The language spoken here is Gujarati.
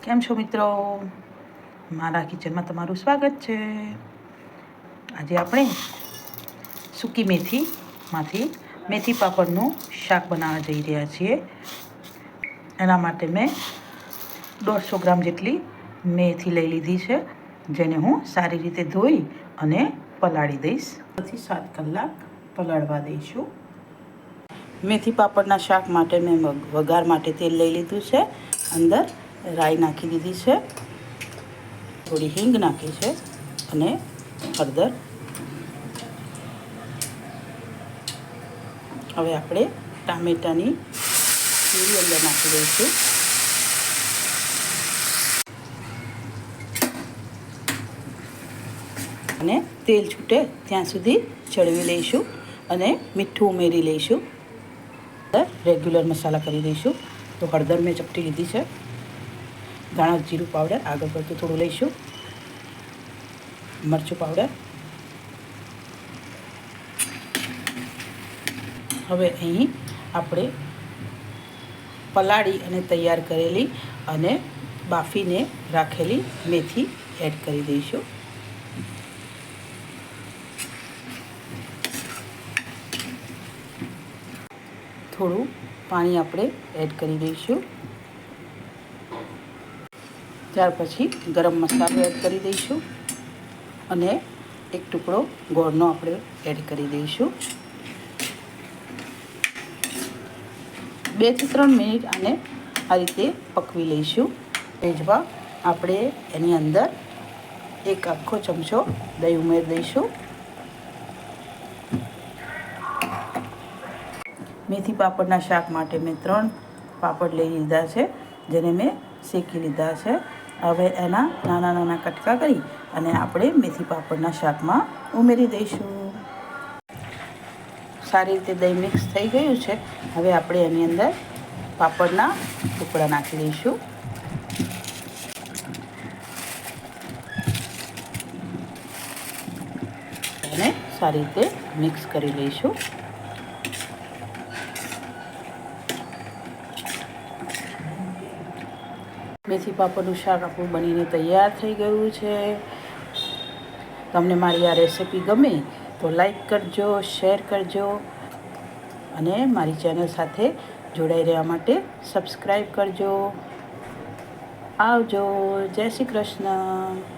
કેમ છો મિત્રો? મારા કિચનમાં તમારું સ્વાગત છે. આજે આપણે સૂકી મેથીમાંથી મેથી પાપડનું શાક બનાવવા જઈ રહ્યા છીએ. એના માટે મેં 150 ગ્રામ જેટલી મેથી લઈ લીધી છે, જેને હું સારી રીતે ધોઈ અને પલાળી દઈશ. 6 થી 7 કલાક પલાળવા દઈશું. મેથી પાપડના શાક માટે મેં વઘાર માટે તેલ લઈ લીધું છે. અંદર રાઈ નાખી દીધી છે, થોડી હિંગ નાખી છે અને હળદર. હવે આપણે ટામેટાની પ્યુરી અંદર નાખી દઈશું. અને તેલ છૂટે ત્યાં સુધી ચડવી લઈશું અને મીઠું ઉમેરી લઈશું. રેગ્યુલર મસાલા કરી દઈશું. તો હળદર મેં ચપટી લીધી છે. ધાણા જીરું પાવડર આગળ પડતું થોડું લઈશું. મરચું પાવડર. હવે અહીં આપણે પલાળી અને તૈયાર કરેલી અને બાફીને રાખેલી મેથી એડ કરી દઈશું. થોડું પાણી આપણે એડ કરી દઈશું. ત્યાર પછી ગરમ મસાલો એડ કરી દઈશું અને એક ટુકડો ગોળનો આપણે એડ કરી દઈશું. 2 થી 3 મિનિટ આને આ રીતે પકવી લઈશું. ભેજવા આપણે એની અંદર એક આખો ચમચો દહીં ઉમેરી દઈશું. મેથી પાપડના શાક માટે મેં 3 પાપડ લઈ લીધા છે, જેને મેં શેકી લીધા છે. હવે એના નાના નાના કટકા કરી અને આપણે મેથી પાપડના શાકમાં ઉમેરી દઈશું. સારી રીતે દહીં મિક્સ થઈ ગયું છે. હવે આપણે એની અંદર પાપડના ટુકડા નાખી દઈશું. અને સારી રીતે મિક્સ કરી લઈશું. મેથી પાપડનું શાક આપણું બનીને તૈયાર થઈ ગયું છે. તમને મારી આ રેસિપી ગમે તો લાઈક કરજો, શેર કરજો અને મારી ચેનલ સાથે જોડાઈ રહેવા માટે સબસ્ક્રાઈબ કરજો. આવજો. જય શ્રી કૃષ્ણ.